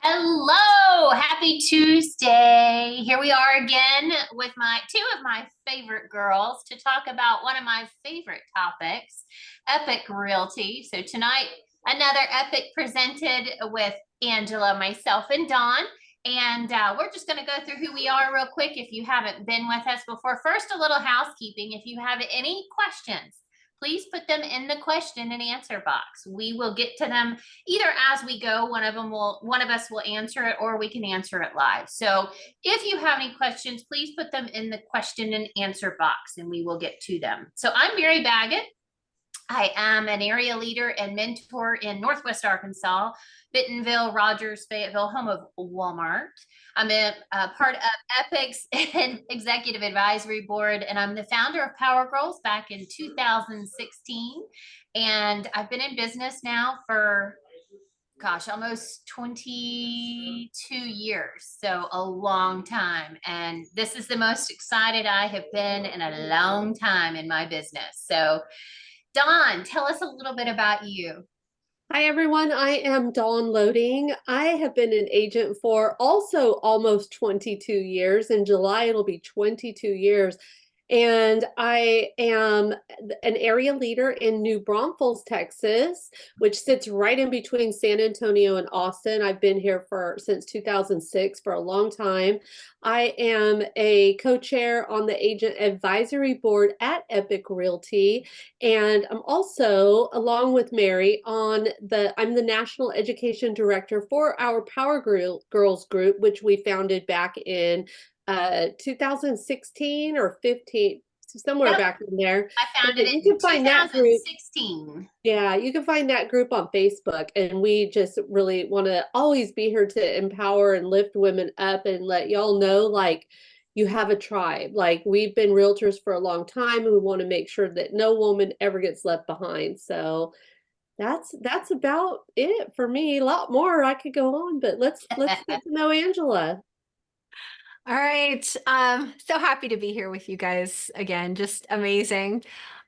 Hello, happy Tuesday. Here we are again with two of my favorite girls to talk about one of my favorite topics, Epique Realty. So tonight, another Epique presented with Angela, myself, and Dawn. And we're just going to go through who we are real quick if you haven't been with us before. First, a little housekeeping. If you have any questions, please put them in the question and answer box. We will get to them either as we go. One of us will answer it, or we can answer it live. So if you have any questions, please put them in the question and answer box and we will get to them. So I'm Mary Baggett. I am an area leader and mentor in Northwest Arkansas, Bentonville, Rogers, Fayetteville, home of Walmart. I'm a part of Epique's and Executive Advisory Board, and I'm the founder of Power Girls back in 2016. And I've been in business now for, gosh, almost 22 years. So a long time. And this is the most excited I have been in a long time in my business. So Dawn, tell us a little bit about you. Hi, everyone. I am Dawn Loding. I have been an agent for also almost 22 years. In July, it'll be 22 years. And I am an area leader in New Braunfels, Texas, which sits right in between San Antonio and Austin. I've been here since 2006 for a long time. I am a co-chair on the Agent Advisory Board at Epique Realty. And I'm also, along with Mary, I'm the National Education Director for our Power Girls group, which we founded back in 2016 or 15, somewhere back in there. I found it in 2016. Yeah, you can find that group on Facebook, and we just really want to always be here to empower and lift women up and let y'all know, like, you have a tribe. Like, we've been realtors for a long time, and we want to make sure that no woman ever gets left behind. So that's about it for me. A lot more I could go on, but let's get to know Angela. All right. So happy to be here with you guys again. Just amazing.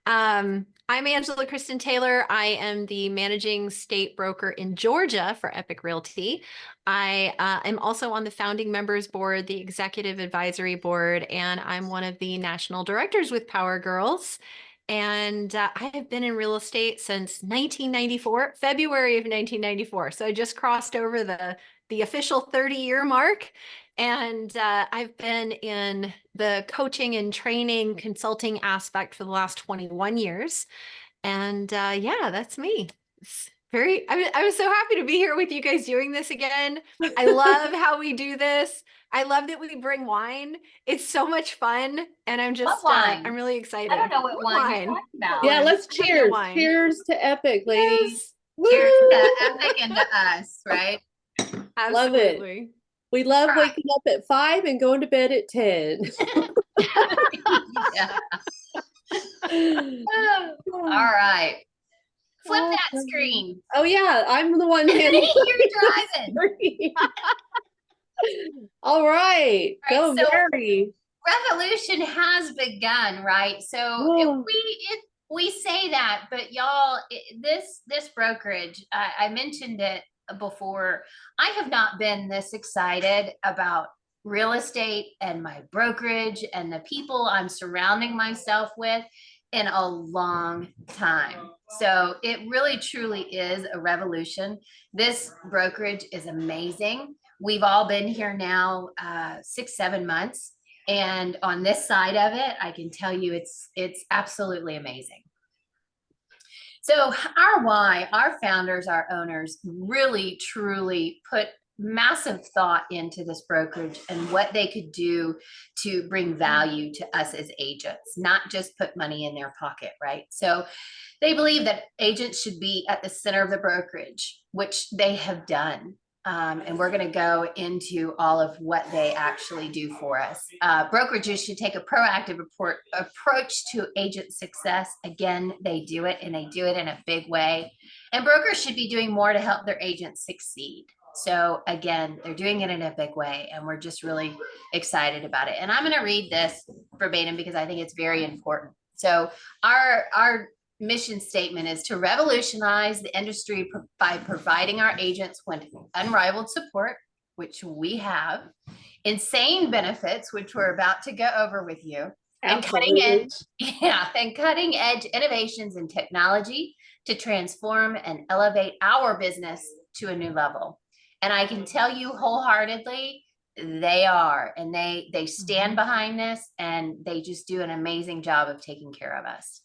I'm Angela Kristen Taylor. I am the managing state broker in Georgia for Epique Realty. I am also on the founding members board, the executive advisory board, and I'm one of the national directors with Power Girls. And I have been in real estate since 1994, February of 1994. So I just crossed over the official 30-year mark. And I've been in the coaching and training consulting aspect for the last 21 years. And yeah, that's me. I was so happy to be here with you guys doing this again. I love how we do this. I love that we bring wine. It's so much fun. And I'm just, I'm really excited. I don't know what wine you're talking about. Yeah, let's cheers. Cheers to Epique, ladies. Yes. Cheers to Epique and to us, right? Absolutely. Love it. We love waking up at 5 and going to bed at 10. All right. Flip that screen. Oh, yeah. I'm the one handling. You're driving. All right. Go, so Mary. Revolution has begun, right? So we say that, but y'all, this brokerage, I mentioned it before, I have not been this excited about real estate and my brokerage and the people I'm surrounding myself with in a long time. So it really truly is a revolution. This brokerage is amazing. We've all been here now 6-7 months, and on this side of it, I can tell you it's absolutely amazing. So our why, our founders, our owners really, truly put massive thought into this brokerage and what they could do to bring value to us as agents, not just put money in their pocket, right? So they believe that agents should be at the center of the brokerage, which they have done. And we're going to go into all of what they actually do for us. Brokerages should take a proactive approach to agent success. Again, they do it, and they do it in a big way. And brokers should be doing more to help their agents succeed. So again, they're doing it in a big way, and we're just really excited about it. And I'm going to read this verbatim because I think it's very important. So our mission statement is to revolutionize the industry by providing our agents with unrivaled support, which we have, insane benefits, which we're about to go over with you, and cutting edge, and cutting edge innovations in technology to transform and elevate our business to a new level. And I can tell you wholeheartedly, they are, and they stand behind this, and they just do an amazing job of taking care of us.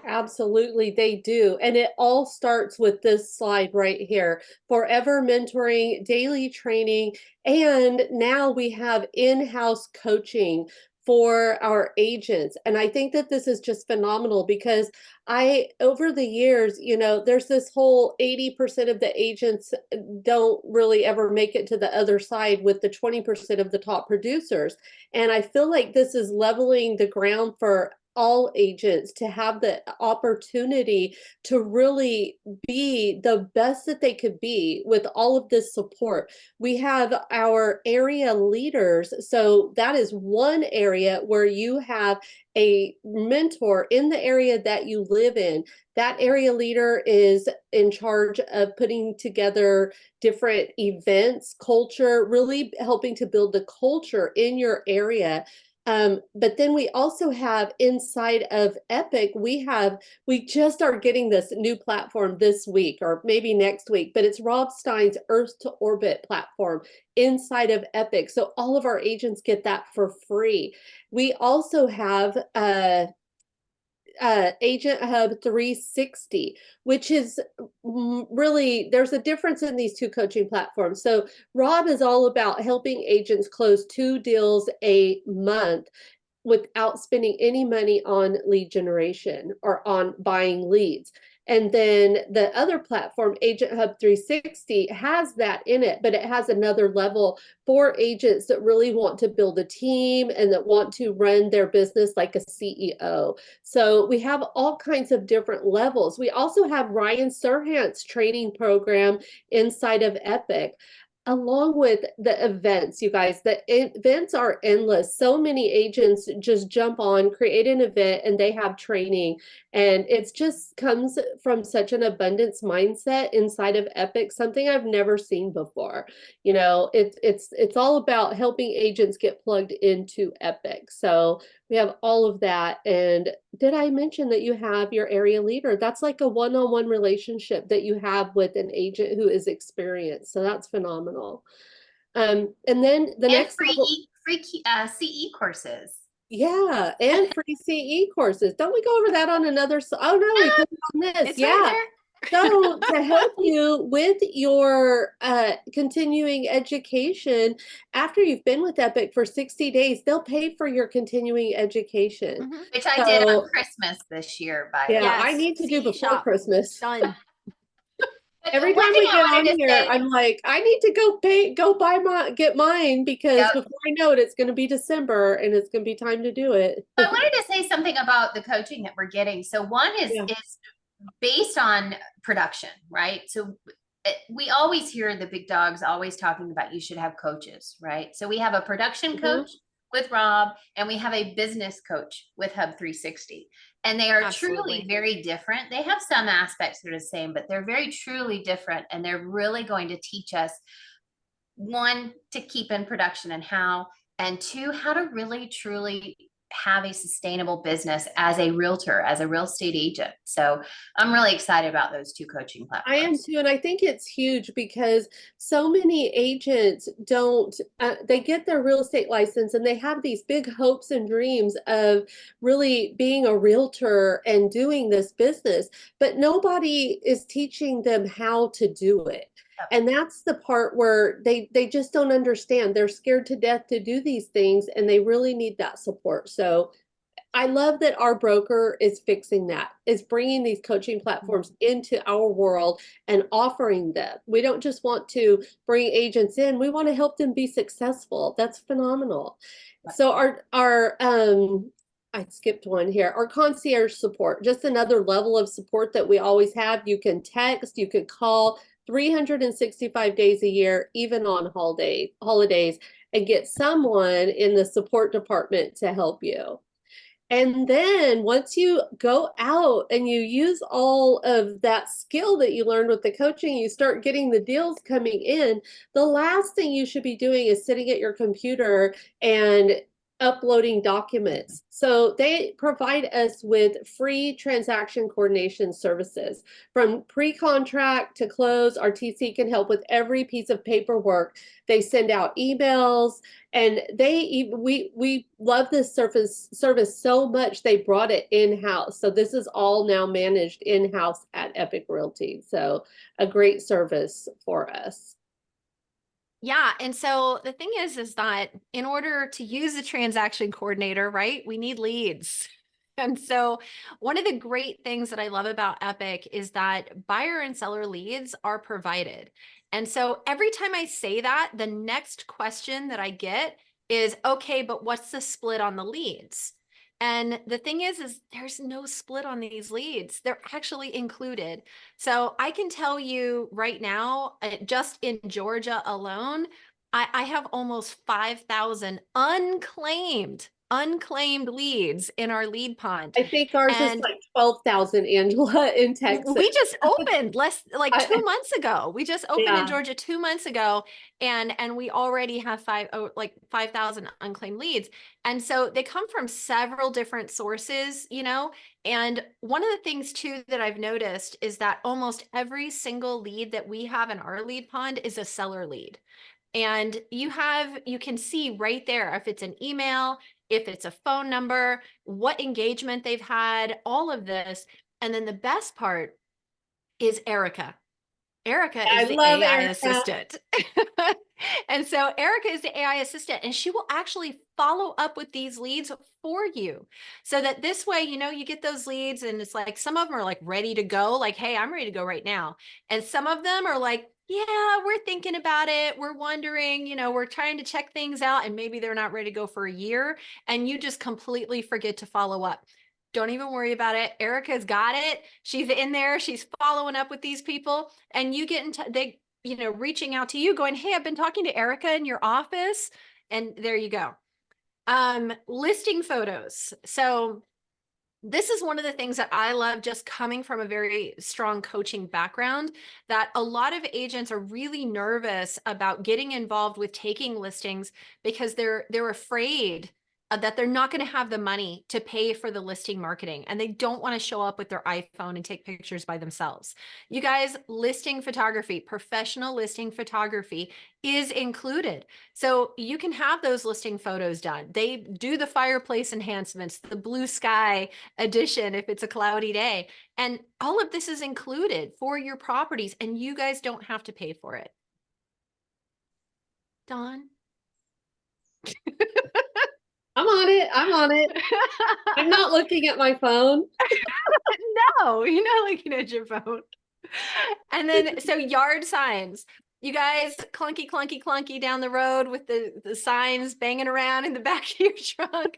Absolutely, they do. And it all starts with this slide right here. Forever mentoring, daily training, and now we have in-house coaching for our agents. And I think that this is just phenomenal because over the years, there's this whole 80% of the agents don't really ever make it to the other side with the 20% of the top producers. And I feel like this is leveling the ground for all agents to have the opportunity to really be the best that they could be with all of this support. We have our area leaders. So that is one area where you have a mentor in the area that you live in. That area leader is in charge of putting together different events, culture, really helping to build the culture in your area. But then we also have inside of Epique, we just are getting this new platform this week or maybe next week, but it's Rob Stein's Earth to Orbit platform inside of Epique. So all of our agents get that for free. We also have Agent Hub 360, which is really, there's a difference in these two coaching platforms. So Rob is all about helping agents close 2 deals a month without spending any money on lead generation or on buying leads. And then the other platform, Agent Hub 360, has that in it, but it has another level for agents that really want to build a team and that want to run their business like a CEO. So we have all kinds of different levels. We also have Ryan Serhant's training program inside of Epique. Along with the events, you guys, the events are endless. So many agents just jump on, create an event, and they have training. And it just comes from such an abundance mindset inside of Epique, something I've never seen before. It's all about helping agents get plugged into Epique. So we have all of that. And did I mention that you have your area leader? That's like a one-on-one relationship that you have with an agent who is experienced. So that's phenomenal. And then the next level, free CE courses. Yeah, and free CE courses. Don't we go over that on another? Oh no, we put it on this. It's Yeah. right So to help you with your continuing education, after you've been with Epique for 60 days, they'll pay for your continuing education. Which I did on Christmas this year, by the way. Yeah, I need to do before Christmas. Done. Every time we get on here, I'm like, I need to get mine because before I know it, it's going to be December and it's going to be time to do it. I wanted to say something about the coaching that we're getting. So one is based on production, right? So we always hear the big dogs always talking about you should have coaches, right? So we have a production coach with Rob, and we have a business coach with Hub 360. And they are truly very different. They have some aspects that are the same, but they're very truly different. And they're really going to teach us, one, to keep in production and how, and two, how to really truly have a sustainable business as a realtor, as a real estate agent. So I'm really excited about those two coaching platforms. I am too. And I think it's huge because so many agents they get their real estate license and they have these big hopes and dreams of really being a realtor and doing this business, but nobody is teaching them how to do it. And that's the part where they just don't understand. They're scared to death to do these things, and they really need that support. So I love that our broker is fixing that, is bringing these coaching platforms into our world and offering them. We don't just want to bring agents in. We want to help them be successful. That's phenomenal. So I skipped one here. Our concierge support, just another level of support that we always have. You can text, you can call 365 days a year, even on holidays, and get someone in the support department to help you. And then once you go out and you use all of that skill that you learned with the coaching, you start getting the deals coming in. The last thing you should be doing is sitting at your computer and uploading documents. So they provide us with free transaction coordination services. From pre-contract to close, our TC can help with every piece of paperwork. They send out emails, and we love this service so much they brought it in-house. So this is all now managed in-house at Epique Realty. So a great service for us. Yeah. And so the thing is that in order to use a transaction coordinator, right, we need leads. And so one of the great things that I love about Epique is that buyer and seller leads are provided. And so every time I say that, the next question that I get is, okay, but what's the split on the leads? And the thing is there's no split on these leads. They're actually included. So I can tell you right now, just in Georgia alone, I have almost 5,000 unclaimed leads in our lead pond. I think ours is And like 12,000, Angela, in Texas. we just opened like 2 months ago. We just opened in Yeah. Georgia 2 months ago, and we already have 5,000 unclaimed leads. And so they come from several different sources, you know. And one of the things too that I've noticed is that almost every single lead that we have in our lead pond is a seller lead. And you can see right there if it's an email, if it's a phone number, what engagement they've had, all of this. And then the best part is Erica. Erica I is the love AI Erica. assistant. And so Erica is the AI assistant, and she will actually follow up with these leads for you. So that this way, you know, you get those leads and it's like, some of them are like ready to go, like, hey, I'm ready to go right now. And some of them are like, yeah, we're thinking about it. We're wondering, you know, we're trying to check things out, and maybe they're not ready to go for a year. And you just completely forget to follow up. Don't even worry about it. Erica's got it. She's in there. She's following up with these people, and you get they, you know, reaching out to you going, hey, I've been talking to Erica in your office. And there you go. Listing photos. So this is one of the things that I love, just coming from a very strong coaching background, that a lot of agents are really nervous about getting involved with taking listings because they're afraid that they're not going to have the money to pay for the listing marketing, and they don't want to show up with their iPhone and take pictures by themselves. You guys, listing photography, professional listing photography is included. So you can have those listing photos done. They do the fireplace enhancements, the blue sky addition if it's a cloudy day. And all of this is included for your properties, and you guys don't have to pay for it. Dawn? I'm on it. I'm on it. I'm not looking at my phone. No, you're not looking at your phone. And then, so yard signs. You guys, clunky, clunky, clunky down the road with the signs banging around in the back of your trunk.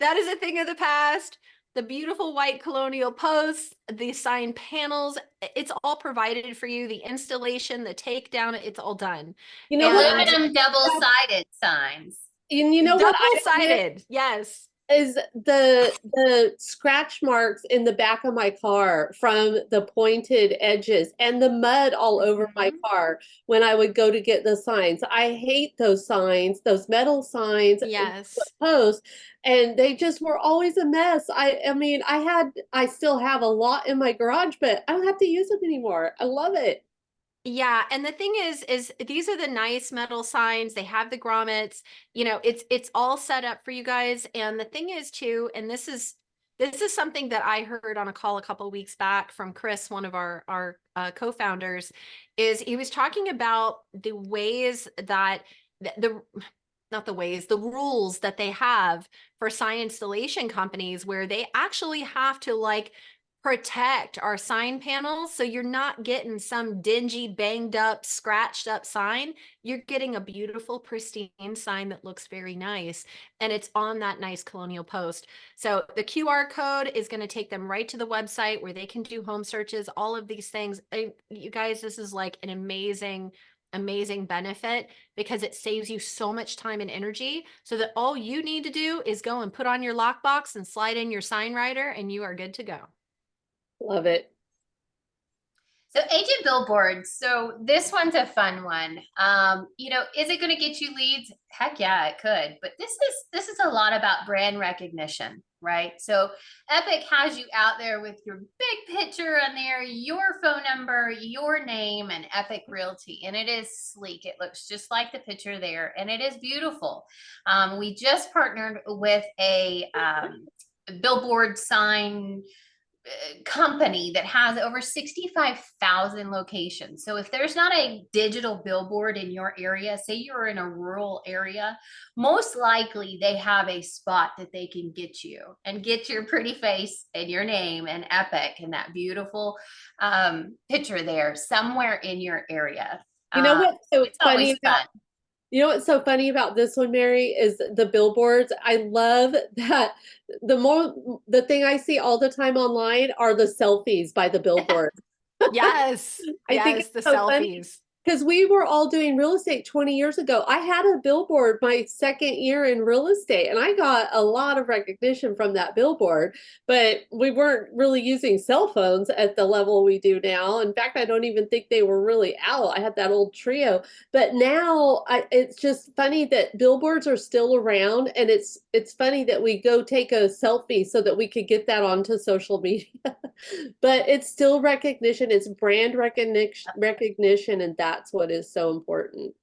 That is a thing of the past. The beautiful white colonial posts, the sign panels, it's all provided for you. The installation, the takedown, it's all done. You know what? Aluminum double-sided signs. And you know what? Double-sided, yes. Is the scratch marks in the back of my car from the pointed edges and the mud all over my car when I would go to get the signs. I hate those signs, those metal signs, Yes, posts, and they just were always a mess. I mean, I still have a lot in my garage, but I don't have to use them anymore. I love it. yeah. And the thing is these are the nice metal signs. They have the grommets, you know, it's all set up for you guys. And the thing is too, and this is something that I heard on a call a couple of weeks back from Chris, one of our co-founders, is he was talking about the ways that the rules that they have for sign installation companies, where they actually have to like protect our sign panels. So you're not getting some dingy, banged up, scratched up sign. You're getting a beautiful, pristine sign that looks very nice. And it's on that nice colonial post. So the QR code is going to take them right to the website where they can do home searches, all of these things. You guys, this is like an amazing amazing benefit because it saves you so much time and energy, so that all you need to do is go and put on your lockbox and slide in your sign writer and you are good to go. Love it. So agent billboards. So this one's a fun one. You know, is it going to get you leads? Heck yeah, it could. But this is a lot about brand recognition, right? So Epique has you out there with your big picture on there, your phone number, your name, and Epique Realty, and it is sleek. It looks just like the picture there, and it is beautiful. We just partnered with a billboard sign company that has over 65,000 locations. So if there's not a digital billboard in your area, say you're in a rural area, most likely they have a spot that they can get you and get your pretty face and your name and Epique and that beautiful picture there somewhere in your area. You know what's so it's funny always about fun. You know what's so funny about this one, Mary, is the billboards. I love that the thing I see all the time online are the selfies by the billboards. Yes. I think Yes, it's the so funny selfies. because we were all doing real estate 20 years ago. I had a billboard my second year in real estate, and I got a lot of recognition from that billboard, but we weren't really using cell phones at the level we do now. In fact, I don't even think they were really out. I had that old Trio, but now it's just funny that billboards are still around, and it's funny that we go take a selfie so that we could get that onto social media. But it's still recognition, it's brand recognition, and that's what is so important.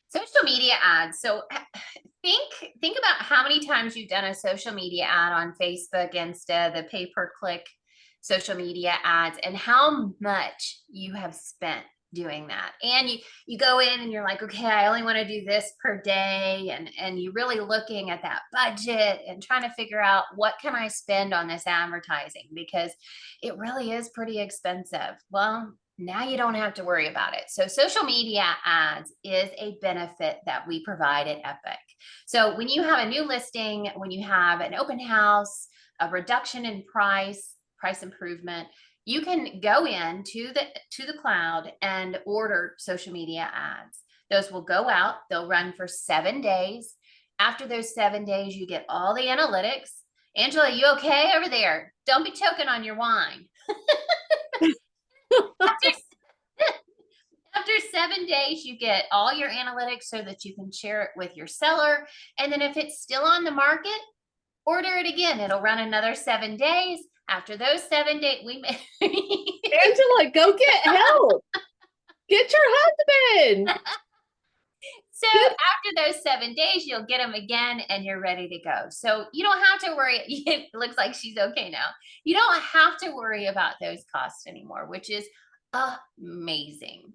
Social media ads. So think about how many times you've done a social media ad on Facebook, Insta, the pay-per-click social media ads, and how much you have spent doing that. And you go in and you're like, okay, I only want to do this per day, and you're really looking at that budget and trying to figure out what can I spend on this advertising, because it really is pretty expensive. Well, now you don't have to worry about it. So social media ads is a benefit that we provide at Epique. So when you have a new listing, when you have an open house, a reduction in price improvement, you can go in to the cloud and order social media ads. Those will go out, they'll run for 7 days. After those 7 days, you get all the analytics. Angela, you okay over there? Don't be choking on your wine. After 7 days, you get all your analytics so that you can share it with your seller. And then if it's still on the market, order it again. It'll run another 7 days. After those 7 days, Angela, go get help. Get your husband. So after those 7 days, you'll get them again and you're ready to go. So you don't have to worry. It looks like she's okay now. You don't have to worry about those costs anymore, which is amazing.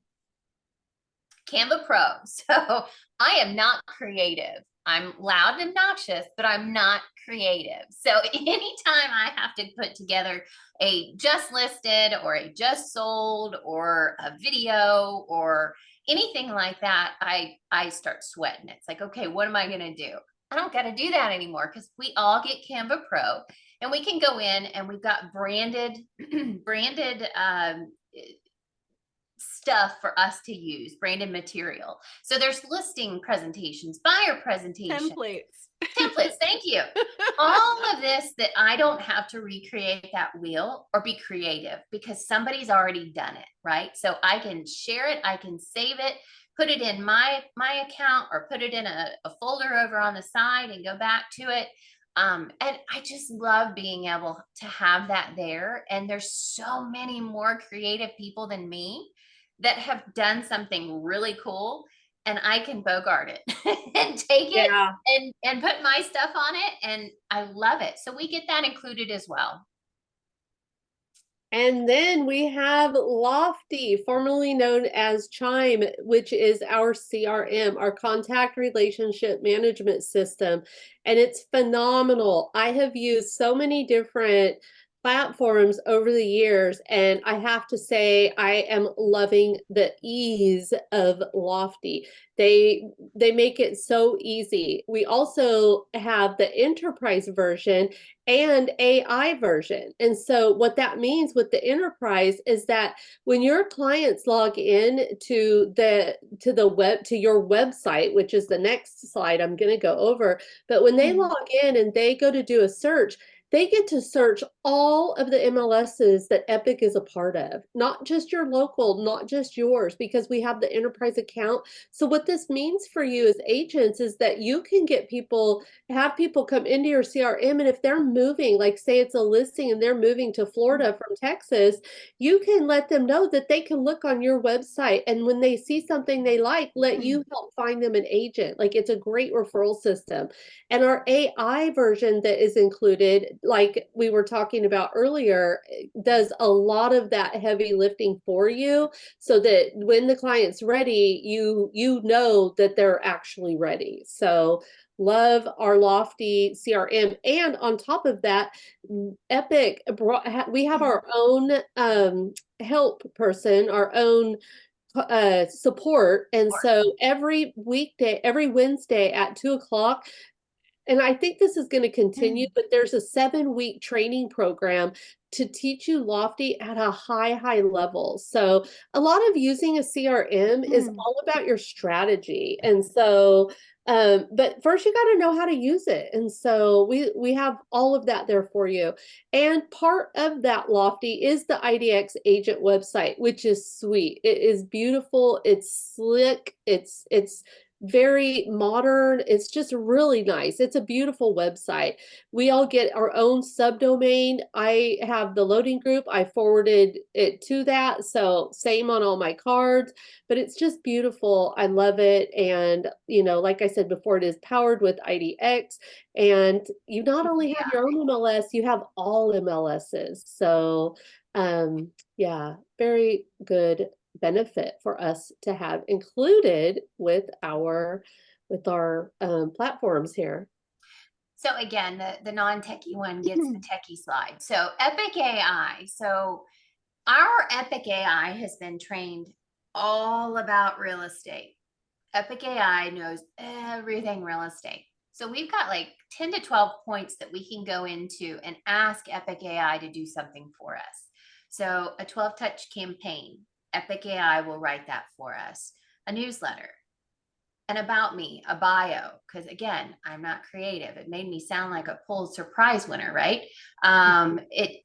Canva Pro. So I am not creative. I'm loud and obnoxious, but I'm not creative. So anytime I have to put together a just listed or a just sold or a video or anything like that, I start sweating. It's like, okay, what am I going to do? I don't got to do that anymore because we all get Canva Pro, and we can go in and we've got branded stuff for us to use, branded material. So there's listing presentations, buyer presentations, templates. Thank you. All of this that I don't have to recreate that wheel or be creative because somebody's already done it, right? So I can share it, I can save it, put it in my account, or put it in a folder over on the side and go back to it. And I just love being able to have that there. And there's so many more creative people than me that have done something really cool, and I can bogart it and take it and put my stuff on it. And I love it. So we get that included as well. And then we have Lofty, formerly known as Chime, which is our CRM, our contact relationship management system. And it's phenomenal. I have used so many different platforms over the years, and I have to say I am loving the ease of Lofty. They make it so easy. We also have the enterprise version and AI version. And so what that means with the enterprise is that when your clients log in to your website, which is the next slide I'm going to go over, but when they log in and they go to do a search, they get to search all of the MLSs that Epique is a part of, not just your local, not just yours, because we have the enterprise account. So what this means for you as agents is that you can have people come into your CRM, and if they're moving, like say it's a listing and they're moving to Florida from Texas, you can let them know that they can look on your website, and when they see something they like, let you help find them an agent. Like, it's a great referral system. And our AI version that is included, like we were talking about earlier, does a lot of that heavy lifting for you, so that when the client's ready, you know that they're actually ready. So love our Lofty CRM. And on top of that, Epique we have our own help person, our own support. And so every Wednesday at 2 o'clock, and I think this is going to continue, but there's a 7-week training program to teach you Lofty at a high level. So a lot of using a CRM is all about your strategy. And so, but first you got to know how to use it. And so we have all of that there for you. And part of that Lofty is the IDX agent website, which is sweet. It is beautiful. It's slick. It's very modern. It's just really nice. It's a beautiful website. We all get our own subdomain. I have the Loding group. I forwarded it to that. So same on all my cards, but it's just beautiful. I love it. And, like I said before, it is powered with IDX, and you not only have your own MLS, you have all MLSs. So, yeah, very good benefit for us to have included with our platforms here. So again, the non-techie one gets the techie slide. So Epique AI. So our Epique AI has been trained all about real estate. Epique AI knows everything real estate. So we've got like 10 to 12 points that we can go into and ask Epique AI to do something for us. So a 12-touch campaign, Epique AI will write that for us. A newsletter, an about me, a bio, because again, I'm not creative. It made me sound like a Pulitzer Prize winner, right?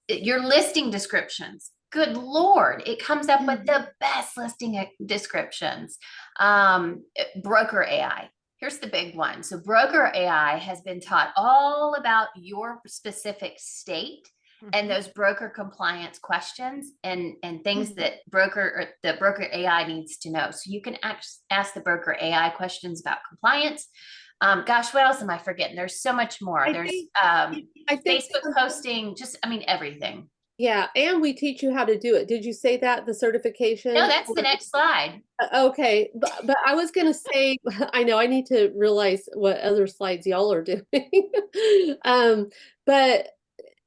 Your listing descriptions, good Lord, it comes up with the best listing descriptions. Broker AI. Here's the big one. So broker AI has been taught all about your specific state and those broker compliance questions and things that the broker AI needs to know. So you can ask the broker AI questions about compliance. Gosh, what else am I forgetting? There's so much more. There's Facebook posting, everything. Yeah, and we teach you how to do it. Did you say that, the certification? No, that's the next slide. Okay, but I was going to say, I know I need to realize what other slides y'all are doing. But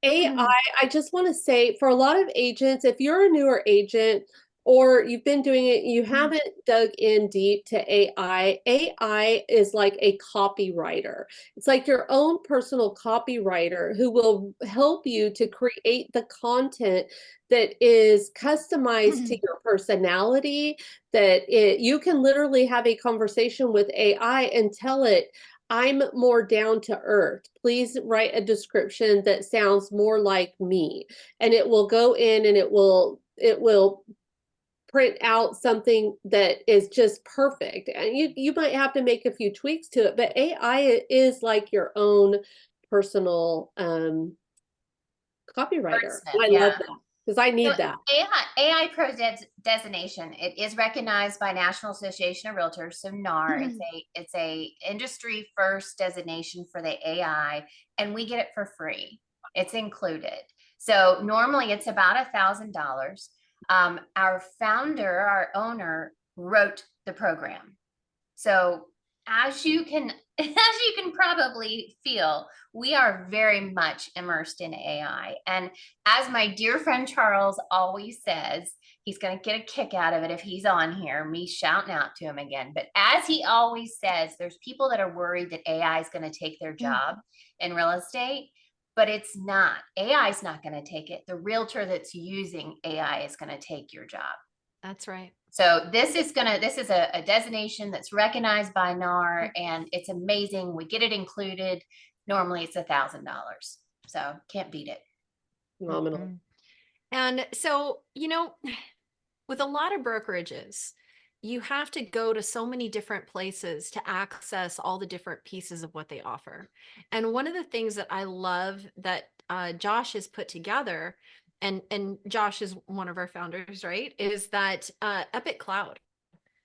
AI, I just want to say, for a lot of agents, if you're a newer agent or you've been doing it, you haven't dug in deep to AI. AI is like a copywriter. It's like your own personal copywriter who will help you to create the content that is customized to your personality, that you can literally have a conversation with AI and tell it, I'm more down to earth. Please write a description that sounds more like me. And it will go in and it will print out something that is just perfect. And you might have to make a few tweaks to it, but AI is like your own personal copywriter. I love that, because I need that. AI Pro designation, it is recognized by National Association of Realtors, so NAR. It's a industry first designation for the AI, and we get it for free. It's included. So normally it's about $1,000. Our founder, our owner, wrote the program. So as you can as you can probably feel, we are very much immersed in AI. And as my dear friend Charles always says, he's going to get a kick out of it if he's on here, me shouting out to him again. But as he always says, there's people that are worried that AI is going to take their job in real estate, but it's not. AI is not going to take it. The realtor that's using AI is going to take your job. That's right. So this is a designation that's recognized by NAR, and it's amazing. We get it included. Normally it's $1,000. So can't beat it. Phenomenal. And so, you know, with a lot of brokerages, you have to go to so many different places to access all the different pieces of what they offer. And one of the things that I love that Josh has put together, and Josh is one of our founders, right, is that Epique Cloud.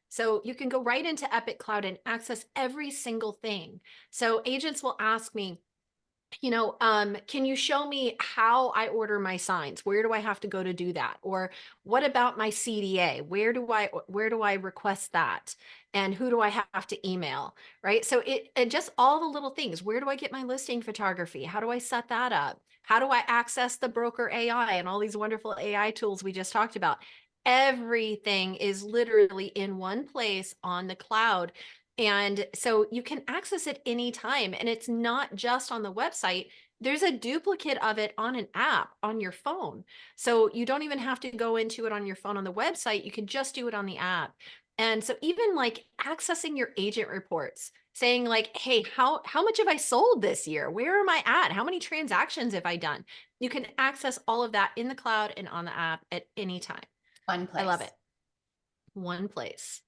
So you can go right into Epique Cloud and access every single thing. So agents will ask me, you know, can you show me how I order my signs? Where do I have to go to do that? Or what about my CDA? Where do I request that? And who do I have to email? Right. So it just all the little things. Where do I get my listing photography? How do I set that up? How do I access the broker AI and all these wonderful AI tools we just talked about? Everything is literally in one place on the cloud. And so you can access it anytime. And it's not just on the website. There's a duplicate of it on an app on your phone. So you don't even have to go into it on your phone on the website. You can just do it on the app. And so even like accessing your agent reports, saying like, hey, how much have I sold this year? Where am I at? How many transactions have I done? You can access all of that in the cloud and on the app at any time. One place. I love it. One place.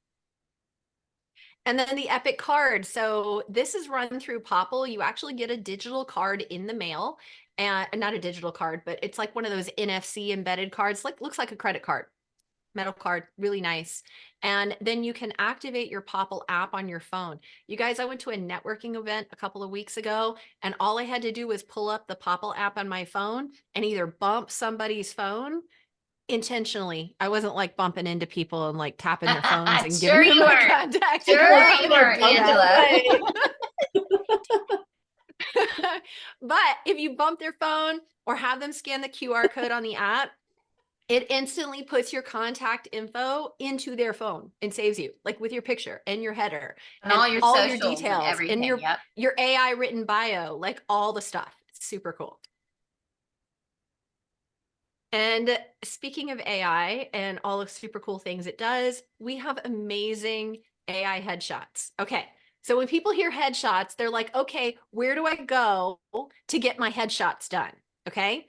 And then the Epique card. So this is run through Popl. You actually get a digital card in the mail, and not a digital card, but it's like one of those NFC embedded cards, like looks like a credit card, metal card, really nice. And then you can activate your Popl app on your phone. You guys, I went to a networking event a couple of weeks ago, and all I had to do was pull up the Popl app on my phone and either bump somebody's phone intentionally. I wasn't like bumping into people and like tapping their phones and Sure giving them you my weren't. contact. Sure you weren't, Angela. But if you bump their phone or have them scan the QR code on the app, it instantly puts your contact info into their phone and saves you, like with your picture and your header And all your socials details and everything. and Yep. your AI written bio, like all the stuff. It's super cool. And speaking of AI and all the super cool things it does, we have amazing AI headshots. Okay. So when people hear headshots, they're like, okay, where do I go to get my headshots done? Okay.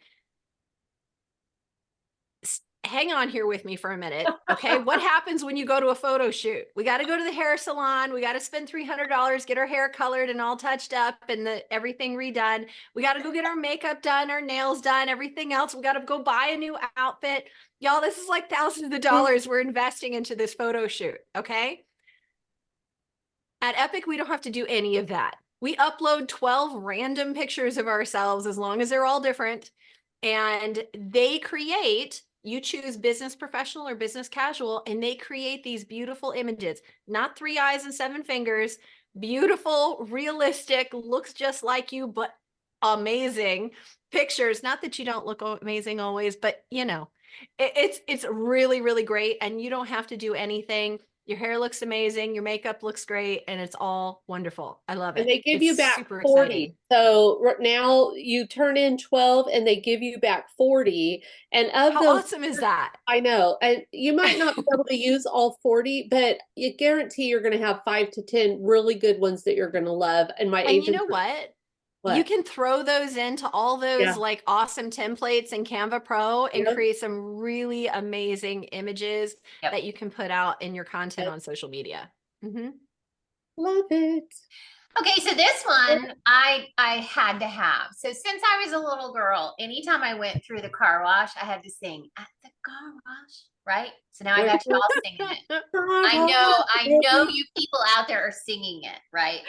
Hang on here with me for a minute. Okay. What happens when you go to a photo shoot? We got to go to the hair salon. We got to spend $300, get our hair colored and all touched up and everything redone. We got to go get our makeup done, our nails done, everything else. We got to go buy a new outfit. Y'all, this is like thousands of dollars we're investing into this photo shoot. Okay. At Epique, we don't have to do any of that. We upload 12 random pictures of ourselves as long as they're all different. And they create, you choose business professional or business casual, and they create these beautiful images, not 3 eyes and 7 fingers, beautiful, realistic, looks just like you, but amazing pictures. Not that you don't look amazing always, but you know, it's really, really great. And you don't have to do anything. Your hair looks amazing. Your makeup looks great. And it's all wonderful. I love it. And they give you back super 40. exciting. So now you turn in 12 and they give you back 40. And of How those, awesome is that? I know. And you might not be able to use all 40, but you guarantee you're going to have 5 to 10 really good ones that you're going to love. And my And agent, you know what? You can throw those into all those like awesome templates in Canva Pro and create some really amazing images that you can put out in your content on social media. Love it. Okay, so this one I had to have. So since I was a little girl, anytime I went through the car wash, I had to sing at the car wash, right? So now I got you all singing it. I know you people out there are singing it, right?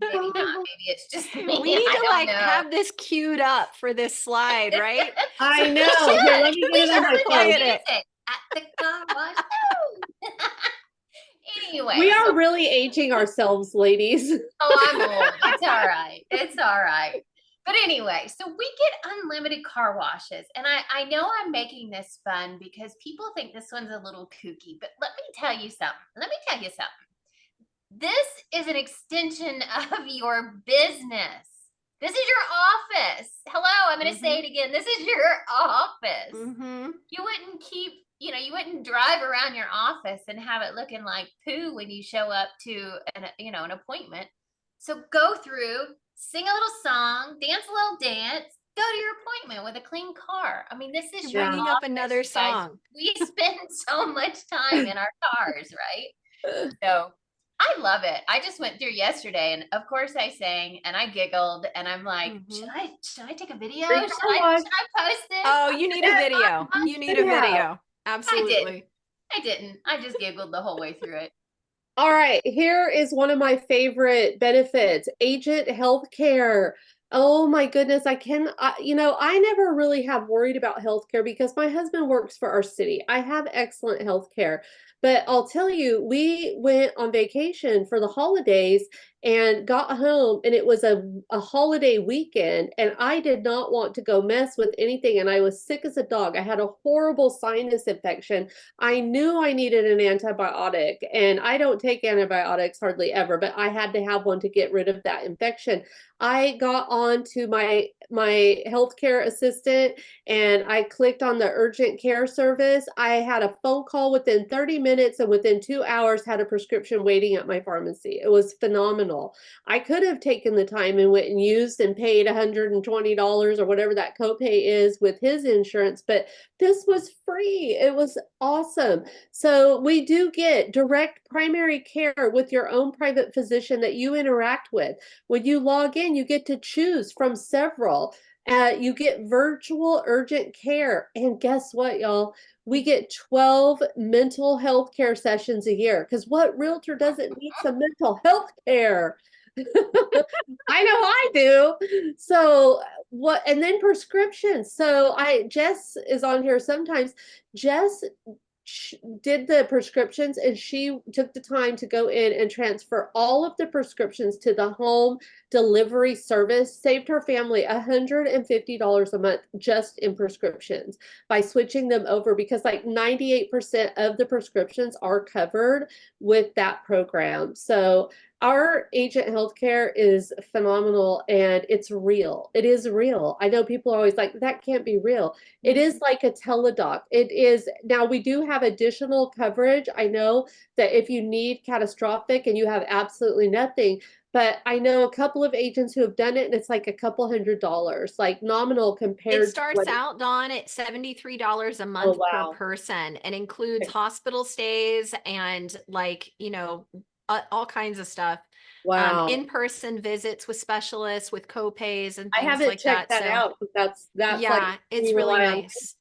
Maybe not. Maybe it's just me. We need to like have this queued up for this slide, right? I know. Here, let me get it on my phone. At the car wash. Anyway, We so are really aging ourselves, ladies. oh, I'm old. It's all right. It's all right. But anyway, so we get unlimited car washes. And I know I'm making this fun because people think this one's a little kooky, but let me tell you something. Let me tell you something. This is an extension of your business. This is your office. Hello, I'm going to say it again. This is your office. You wouldn't you wouldn't drive around your office and have it looking like poo when you show up to an appointment. So go through, sing a little song, dance a little dance, go to your appointment with a clean car. I mean, this is your Bringing up another office, you guys. song. We spend so much time in our cars, right? So I love it. I just went through yesterday, and of course I sang and I giggled, and I'm like, should I take a video? Should I post this? Oh, you need a video. You need a video. Absolutely. I didn't. I just giggled the whole way through it. All right, here is one of my favorite benefits, agent healthcare. Oh my goodness, I never really have worried about healthcare because my husband works for our city. I have excellent healthcare. But I'll tell you, we went on vacation for the holidays and got home, and it was a holiday weekend, and I did not want to go mess with anything, and I was sick as a dog. I had a horrible sinus infection. I knew I needed an antibiotic, and I don't take antibiotics hardly ever, but I had to have one to get rid of that infection. I got on to my healthcare assistant and I clicked on the urgent care service. I had a phone call within 30 minutes and within 2 hours had a prescription waiting at my pharmacy. It was phenomenal. I could have taken the time and went and used and paid $120 or whatever that copay is with his insurance, but this was free. It was awesome. So we do get direct primary care with your own private physician that you interact with. When you log in, you get to choose from several. You get virtual urgent care. And guess what, y'all? We get 12 mental health care sessions a year. Because what realtor doesn't need some mental health care? I know I do. So and then prescriptions. So Jess is on here sometimes. Jess did the prescriptions and she took the time to go in and transfer all of the prescriptions to the home delivery service, saved her family $150 a month just in prescriptions by switching them over, because like 98% of the prescriptions are covered with that program. So our agent healthcare is phenomenal and it's real. It is real. I know people are always like, that can't be real. It is like a teledoc. It is. Now we do have additional coverage. I know that if you need catastrophic and you have absolutely nothing, but I know a couple of agents who have done it and it's like a couple $100, like nominal compared. It starts out, Dawn, at $73 a month per person and includes hospital stays and all kinds of stuff. Wow. In-person visits with specialists with co-pays and things I haven't like checked that out. That's yeah, it's really nice.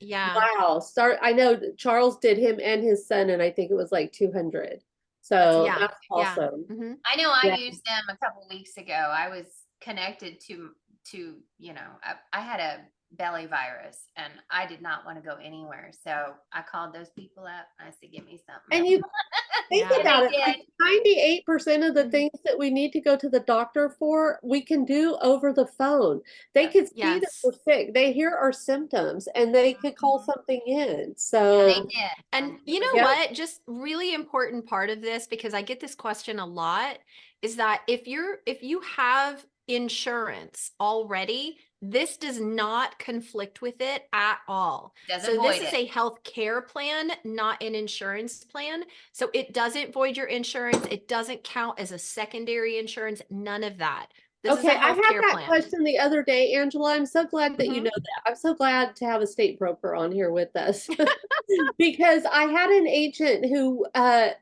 Yeah. Wow. I know Charles did him and his son, and I think it was like 200. So that's awesome. Yeah. I know I used them a couple weeks ago. I was connected to I had a belly virus and I did not want to go anywhere. So I called those people up. I said, give me something. And you think about it, like 98% of the things that we need to go to the doctor for, we can do over the phone. They could see that we're sick. They hear our symptoms and they could call something in. So, and you know what, just really important part of this, because I get this question a lot, is that if you have insurance already, this does not conflict with it at all. So this is a health care plan, not an insurance plan. So it doesn't void your insurance. It doesn't count as a secondary insurance. None of that. This is a I had that plan. question the other day, Angela. I'm so glad that you know that. I'm so glad to have a state broker on here with us because I had an agent who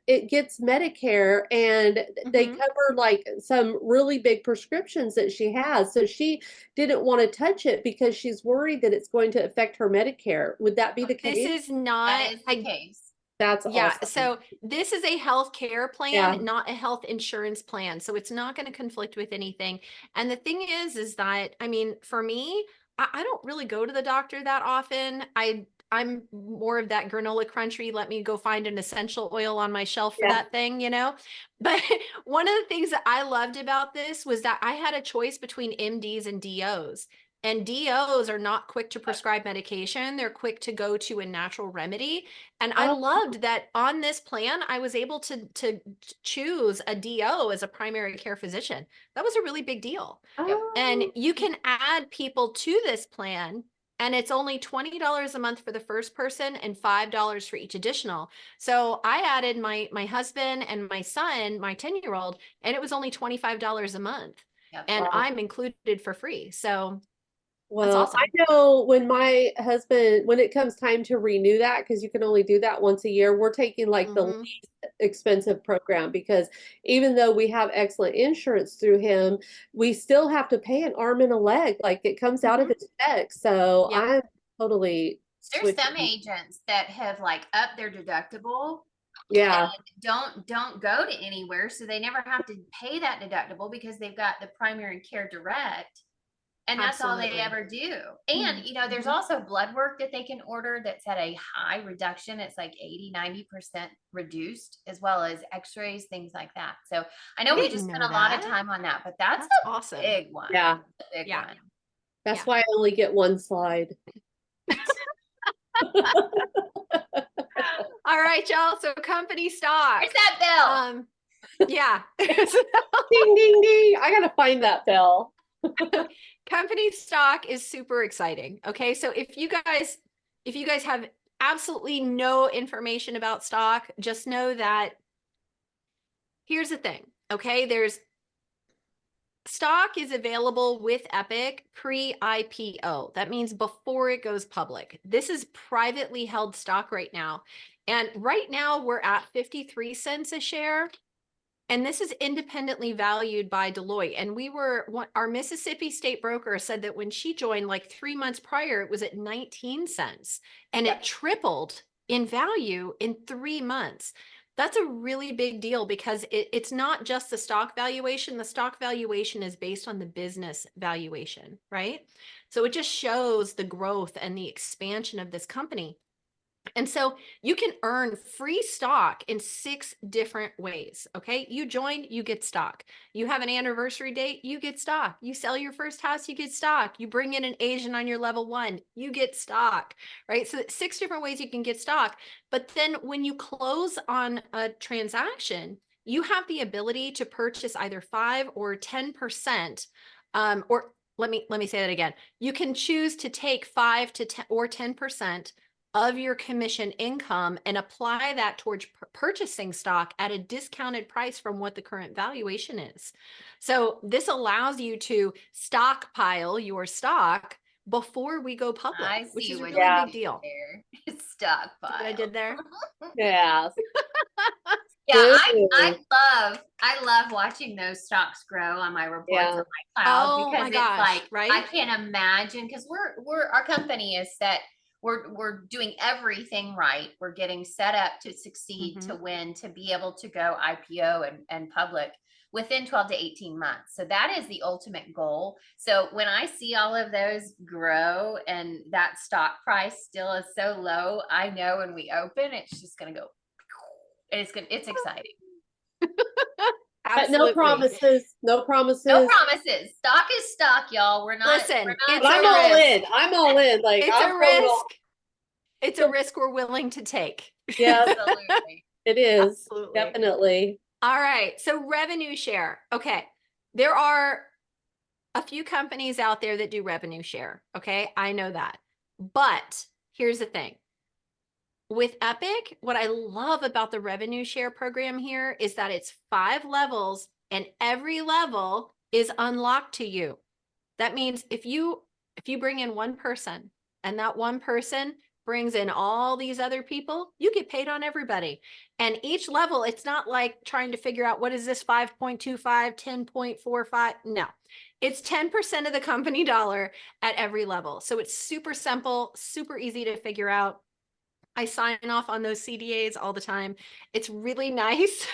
it gets Medicare and they cover like some really big prescriptions that she has. So she didn't want to touch it because she's worried that it's going to affect her Medicare. Would that be the case? This is not the case. That's awesome. So this is a health care plan, not a health insurance plan. So it's not going to conflict with anything. And the thing is that, I mean, for me, I don't really go to the doctor that often. I I'm more of that granola crunchy. Let me go find an essential oil on my shelf for Yeah. that thing, you know? But one of the things that I loved about this was that I had a choice between MDs and DOs. And DOs are not quick to prescribe medication. They're quick to go to a natural remedy. And I Oh, loved that on this plan, I was able to choose a DO as a primary care physician. That was a really big deal. And oh, you can add people to this plan, and it's only $20 a month for the first person and $5 for each additional. So I added my husband and my son, my 10-year-old, and it was only $25 a month. Yep. And wow. I'm included for free. So that's Well, awesome. I know when my husband, when it comes time to renew that, because you can only do that once a year, we're taking like the Mhm. least expensive program because even though we have excellent insurance through him, we still have to pay an arm and a leg. Like it comes out of Mhm. his check. So Yep. I'm totally There's some switching. agents that have like upped their deductible Yeah. and don't go to anywhere, so they never have to pay that deductible because they've got the primary care direct. And that's all they Absolutely. ever do. And, you know, there's Mhm. also blood work that they can order that's at a high reduction. It's like 80-90% reduced, as well as x-rays, things like that. So I know I we didn't just know spent a lot of that. time on that, but that's That's a awesome. big one. Yeah. A big Yeah. one. That's Yeah. why I only get one slide. All right, y'all. So company stock. Where's that bill? Yeah. Ding, ding, ding. I gotta find that bell. Company stock is super exciting. Okay. So if you guys have absolutely no information about stock, just know that here's the thing. Okay. There's stock is available with Epique pre-IPO. That means before it goes public. This is privately held stock right now. And right now we're at 53 cents a share. And this is independently valued by Deloitte. And our Mississippi state broker said that when she joined like 3 months prior, it was at 19 cents and Yep. it tripled in value in 3 months. That's a really big deal because it's not just the stock valuation. The stock valuation is based on the business valuation, right? So it just shows the growth and the expansion of this company. And so you can earn free stock in 6 different ways. Okay. You join, you get stock. You have an anniversary date, you get stock. You sell your first house, you get stock. You bring in an agent on your level 1, you get stock, right? So 6 different ways you can get stock. But then when you close on a transaction, you have the ability to purchase either 5 or 10%, or let me say that again. You can choose to take 5 to 10 or 10% of your commission income and apply that towards purchasing stock at a discounted price from what the current valuation is. So this allows you to stockpile your stock before we go public, I which see is a what really Yeah. big deal. there. Stockpile. See what I did there? Yeah. Yeah, Good. I love watching those stocks grow on my reports Yeah. on my cloud Oh because my it's gosh, like I right? can't imagine because our company is set. We're doing everything right. We're getting set up to succeed, to win, to be able to go IPO and public within 12 to 18 months. So that is the ultimate goal. So when I see all of those grow and that stock price still is so low, I know when we open, it's just going to go. And it's exciting. But no Absolutely. promises. No promises. No promises. Stock is stock, y'all. Listen, it's But I'm a all risk. in. I'm all in. Like It's I'll a throw it all. risk. It's a risk we're willing to take. Yes, Absolutely. it is. Absolutely. Definitely. All right. So revenue share. Okay. There are a few companies out there that do revenue share. Okay. I know that. But here's the thing. With Epique, what I love about the revenue share program here is that it's 5 levels and every level is unlocked to you. That means if you bring in one person and that one person brings in all these other people, you get paid on everybody. And each level, it's not like trying to figure out what is this 5.25, 10.45. No, it's 10% of the company dollar at every level. So it's super simple, super easy to figure out. I sign off on those CDAs all the time. It's really nice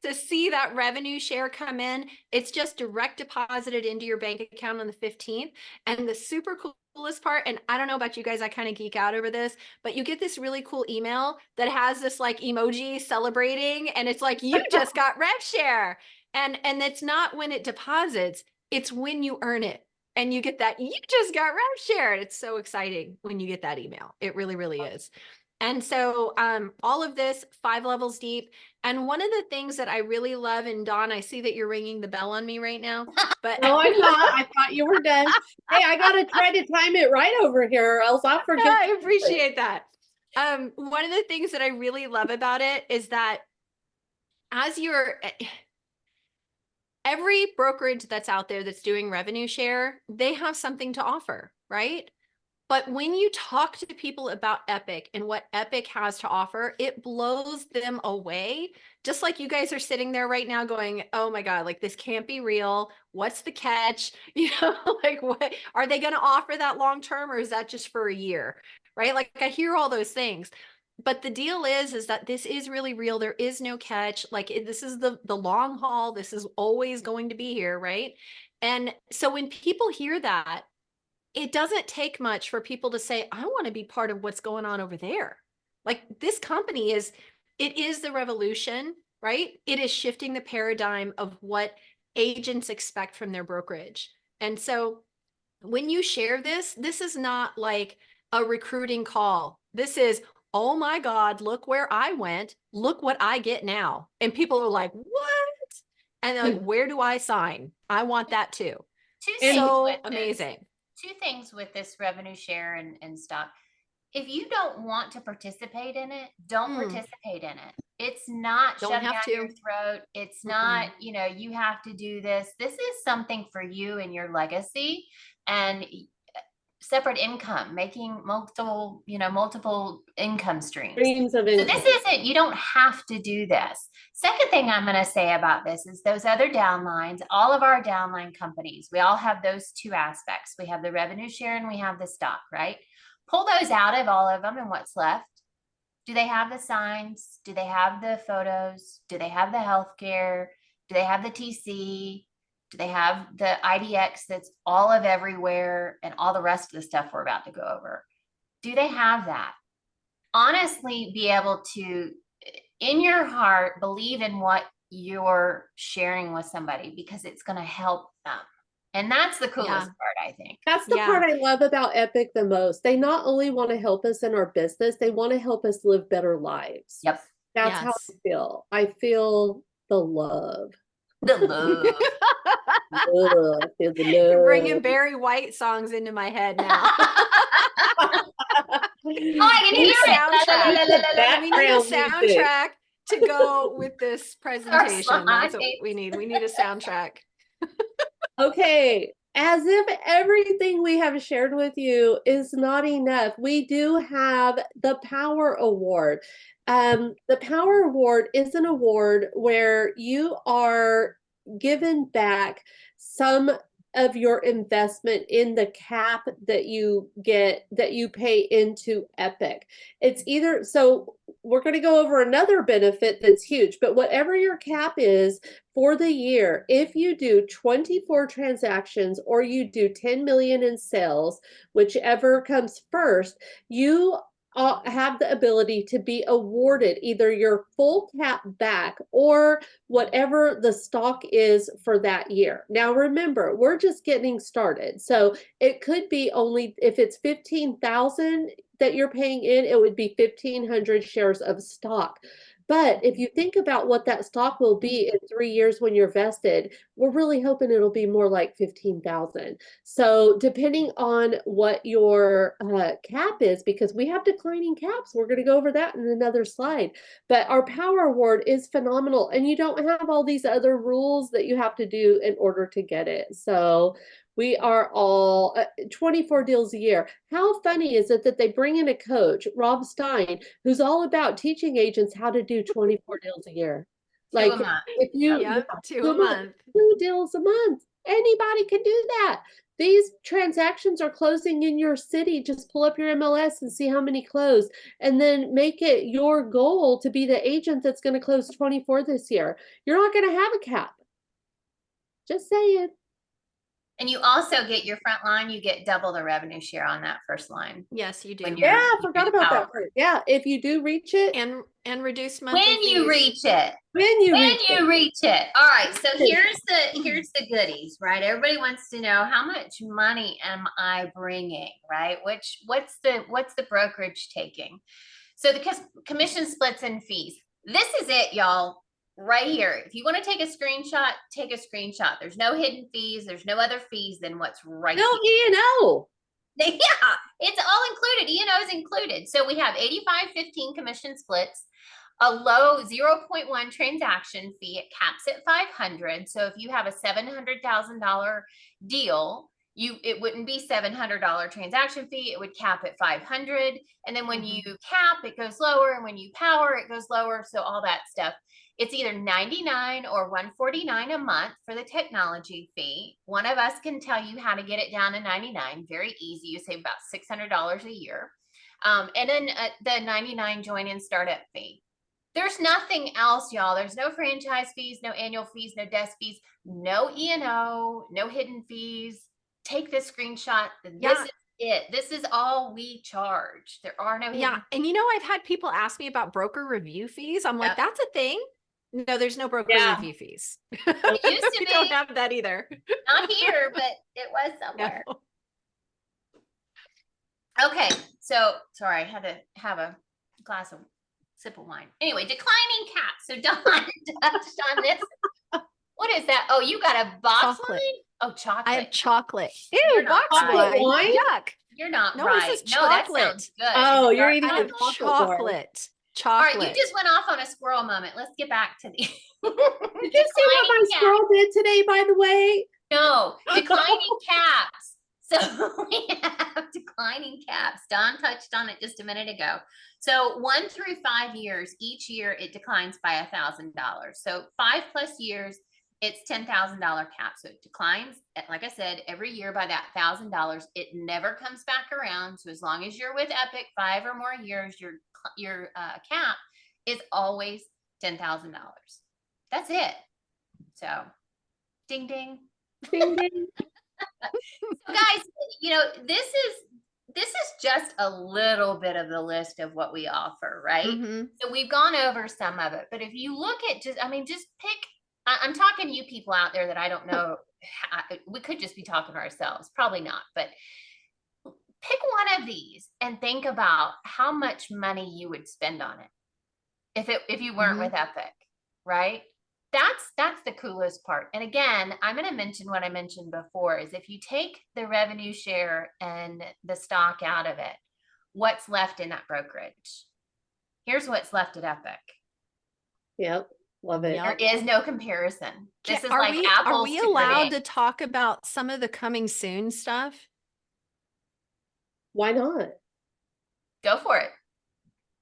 to see that revenue share come in. It's just direct deposited into your bank account on the 15th. And the super cool coolest part, and I don't know about you guys, I kind of geek out over this, but you get this really cool email that has this like emoji celebrating, and it's like, you just got rev share. And it's not when it deposits, it's when you earn it. And you get that, you just got rev share. And it's so exciting when you get that email. It really, really is. And so all of this 5 levels deep. And one of the things that I really love, and Dawn, I see that you're ringing the bell on me right now, but No, I'm not. I thought you were done. Hey, I got to try to time it right over here or else I'll forget. I appreciate that. One of the things that I really love about it is that as every brokerage that's out there that's doing revenue share, they have something to offer, right? But when you talk to people about Epique and what Epique has to offer, it blows them away. Just like you guys are sitting there right now going, oh my God, like this can't be real. What's the catch? You know, like what are they going to offer that long term, or is that just for a year? Right? Like I hear all those things. But the deal is that this is really real. There is no catch. Like this is the long haul. This is always going to be here, right? And so when people hear that, it doesn't take much for people to say, I want to be part of what's going on over there. Like this company it is the revolution, right? It is shifting the paradigm of what agents expect from their brokerage. And so when you share this is not like a recruiting call. This is, oh my God, look where I went. Look what I get now. And people are like, what? And they're like, where do I sign? I want that too. So amazing. 2 things with this revenue share and stock. If you don't want to participate in it, don't participate in it. It's not shoved down your throat. It's not, you know, you have to do this. This is something for you and your legacy and separate income, making multiple income streams. Streams of income. So this isn't, you don't have to do this. Second thing I'm going to say about this is those other downlines, all of our downline companies, we all have those 2 aspects. We have the revenue share and we have the stock, right? Pull those out of all of them and what's left? Do they have the signs? Do they have the photos? Do they have the healthcare? Do they have the TC? Do they have the IDX that's all of everywhere and all the rest of the stuff we're about to go over? Do they have that? Honestly, be able to, in your heart, believe in what you're sharing with somebody because it's going to help them. And that's the coolest part, I think. That's the part I love about Epique the most. They not only want to help us in our business, they want to help us live better lives. Yep. That's how I feel. I feel the love. The love. I feel the love. You're bringing Barry White songs into my head now. I can hear it. We need a soundtrack to go with this presentation. That's what we need. We need a soundtrack. Okay, as if everything we have shared with you is not enough, we do have the Power Award. The Power Award is an award where you are given back some of your investment in the cap that you pay into Epique. It's either, so we're going to go over another benefit that's huge, but whatever your cap is for the year, if you do 24 transactions or you do 10 million in sales, whichever comes first, you have the ability to be awarded either your full cap back or whatever the stock is for that year. Now, remember, we're just getting started. So it could be only, if it's 15,000 that you're paying in, it would be 1,500 shares of stock. But if you think about what that stock will be in 3 years when you're vested, we're really hoping it'll be more like 15,000. So depending on what your cap is, because we have declining caps, we're going to go over that in another slide. But our Power Award is phenomenal, and you don't have all these other rules that you have to do in order to get it. So we are all 24 deals a year. How funny is it that they bring in a coach, Rob Stein, who's all about teaching agents how to do 24 deals a year? Like if you 2 a month, 2 deals a month, anybody can do that. These transactions are closing in your city. Just pull up your MLS and see how many close, and then make it your goal to be the agent that's going to close 24 this year. You're not going to have a cap. Just saying. And you also get your front line, you get double the revenue share on that first line. Yes, you do. When Yeah, you're- I you forgot do the about that power. part. Yeah, if you do reach it, And reduce monthly When you fees. reach it. when you When reach it. you reach it. All right. So here's the goodies, right? Everybody wants to know, how much money am I bringing, right? What's the brokerage taking? So the commission splits and fees. This is it, y'all. Right here. If you want to take a screenshot, take a screenshot. There's no hidden fees. There's no other fees than what's right No here. E&O. Yeah, it's all included. E&O is included. So we have 85/15 commission splits, a low 0.1 transaction fee. It caps at 500. So if you have a $700,000 deal, it wouldn't be $700 transaction fee. It would cap at 500. And then when you cap, it goes lower. And when you power, it goes lower. So all that stuff. It's either $99 or $149 a month for the technology fee. One of us can tell you how to get it down to $99. Very easy. You save about $600 a year. And then the $99 join-in startup fee. There's nothing else, y'all. There's no franchise fees, no annual fees, no desk fees, no E&O, no hidden fees. Take this screenshot. This is it. This is all we charge. There are no hidden And you know, I've had people ask me about broker review fees. I'm like, Yep. that's a thing. No, there's no broker review fees. It used to We be. don't have that either. Not here, but it was somewhere. No. Okay, so sorry, I had to have a sip of wine. Anyway, declining cap. So Don touched on this. What is that? Oh, you got a box Chocolate. wine? Oh, chocolate. I have chocolate. You're Ew, not box right. wine. Yuck. You're not No, right. this is No, that chocolate. sounds good. Oh, It's you're dark eating chocolate. a chocolate bar. All Chocolate. right, you just went off on a squirrel moment. Let's get back to the Did you see what my declining cap. squirrel did today, by the way? No, declining caps. So we have declining caps. Don touched on it just a minute ago. So 1 through 5 years, each year it declines by $1,000. So 5+ years, it's $10,000 cap. So it declines, like I said, every year by that $1,000. It never comes back around. So as long as you're with Epique 5 or more years, your cap is always $10,000. That's it. So ding, ding. Ding, ding. So guys, you know, this is just a little bit of the list of what we offer, right? So we've gone over some of it, but if you look at just pick, I'm talking to you people out there that I don't know, we could just be talking to ourselves, probably not, but pick one of these and think about how much money you would spend on it if you weren't with Epique, right? That's the coolest part. And again, I'm going to mention what I mentioned before is if you take the revenue share and the stock out of it, what's left in that brokerage? Here's what's left at Epique. Yep. Love it. There is no comparison. This is are like we, apples Are we to allowed grenade. to talk about some of the coming soon stuff? Why not? Go for it.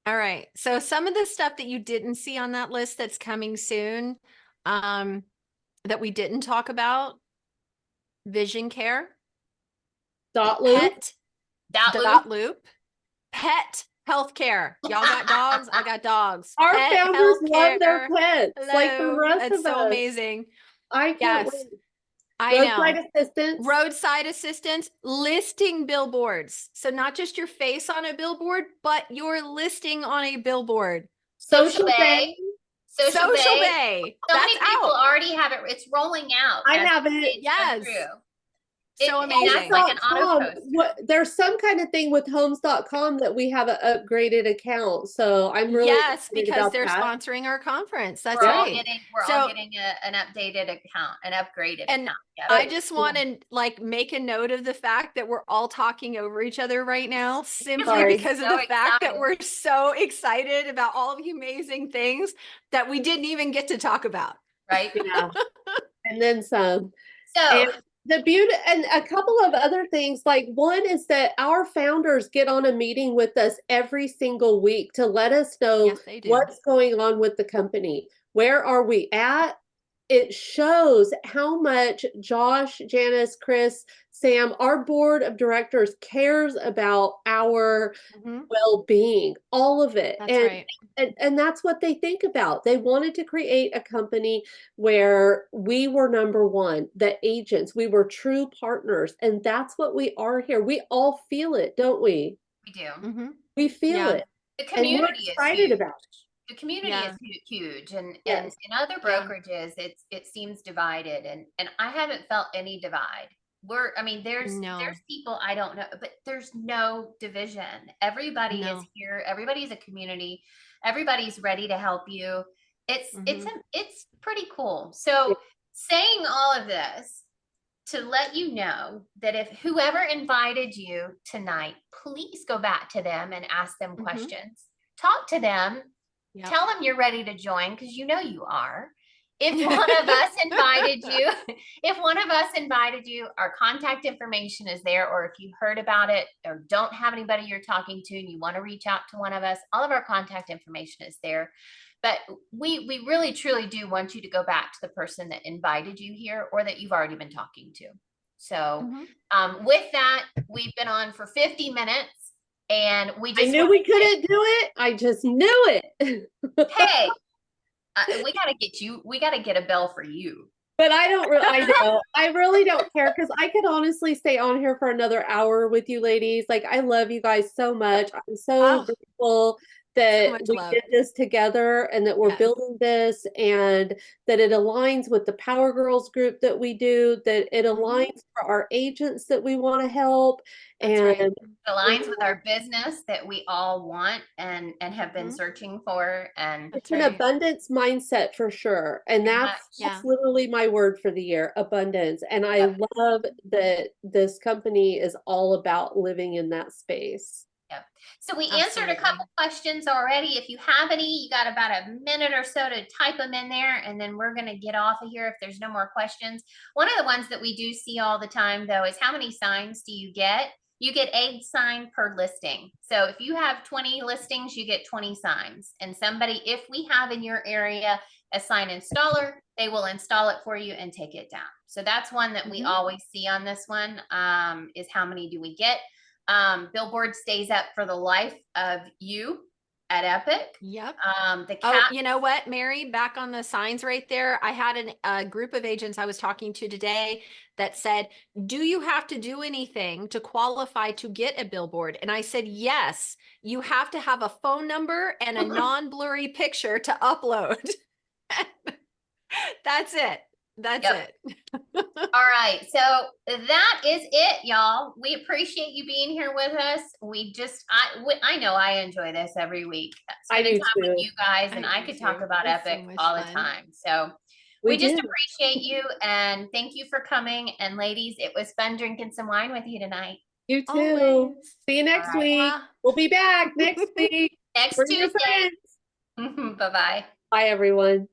All right. So some of the stuff that you didn't see on that list that's coming soon, that we didn't talk about, vision care, Dot loop. Dot loop, pet healthcare. Y'all got dogs? I got dogs. Our Pet founders love their healthcare. pets, like the Hello. rest That's of so us. amazing. I can't Yes. wait. I Roadside know. assistance. Roadside assistance, listing billboards. So not just your face on a billboard, but your listing on a billboard. Social Bay. Social Bay. So That's many people out. already have it. It's rolling out. I as have the it. days come Yes. through. So And amazing. that's like an auto Homes.com. post. There's some kind of thing with homes.com that we have an upgraded account. So I'm really Yes, excited because about they're that. sponsoring our conference. That's We're all right. getting an updated account, an upgraded And account. Yeah. I just want to like make a note of the fact that we're all talking over each other right now, simply Sorry. because of So the fact that excited. we're so excited about all the amazing things that we didn't even get to talk about. Right. Yeah. And then some. So And the beauty and a couple of other things, like one is that our founders get on a meeting with us every single week to let us know Yes, they do. what's going on with the company. Where are we at? it shows how much Josh, Janice, Chris, Sam, our board of directors cares about our well-being, all of it. That's right. And that's what they think about. They wanted to create a company where we were number one, the agents, we were true partners. And that's what we are here. We all feel it, don't we? We do. We feel Yeah. it. The And we're community is excited huge. about it. The community Yeah. is huge, and Yes. in other brokerages, it seems divided, and I haven't felt any divide. I mean, there's No. people I don't know, but there's no division. Everybody is No. here. Everybody's a community. Everybody's ready to help you. It's pretty cool. So saying all of this to let you know that if whoever invited you tonight, please go back to them and ask them questions. Talk to them. Yep. Tell them you're ready to join, because you know you are. If one of us invited you, our contact information is there, or if you heard about it or don't have anybody you're talking to and you want to reach out to one of us, all of our contact information is there. But we really truly do want you to go back to the person that invited you here or that you've already been talking to. So with that, we've been on for 50 minutes. And I knew we couldn't do it. I just knew it. Hey, we got to get a bell for you. But I know, I really don't care, because I could honestly stay on here for another hour with you ladies. Like, I love you guys so much. I'm so grateful that we did this together and that we're building this, and that it aligns with the Power Girls group that we do, that it aligns for our agents that we want to help. It aligns with our business that we all want and have been searching for. And it's an abundance mindset for sure. And that's literally my word for the year, abundance. And I love that this company is all about living in that space. Yep. So we answered a couple questions already. If you have any, you got about a minute or so to type them in there, and then we're going to get off of here if there's no more questions. One of the ones that we do see all the time, though, is how many signs do you get? You get a sign per listing. So if you have 20 listings, you get 20 signs. And somebody, if we have in your area a sign installer, they will install it for you and take it down. So that's one that we always see on this one, is how many do we get? Billboard stays up for the life of you at Epique. Yep. You know what, Mary, back on the signs right there, I had a group of agents I was talking to today that said, do you have to do anything to qualify to get a billboard? And I said, yes, you have to have a phone number and a non-blurry picture to upload. That's it. That's it. All right. So that is it, y'all. We appreciate you being here with us. I know I enjoy this every week. Spending time with you guys, and I could talk about Epique all the time. So we just appreciate you, and thank you for coming. And ladies, it was fun drinking some wine with you tonight. You too. Always. See you next week. We'll be back next week. Next Bring Tuesday. your friends. Bye-bye. Bye, everyone.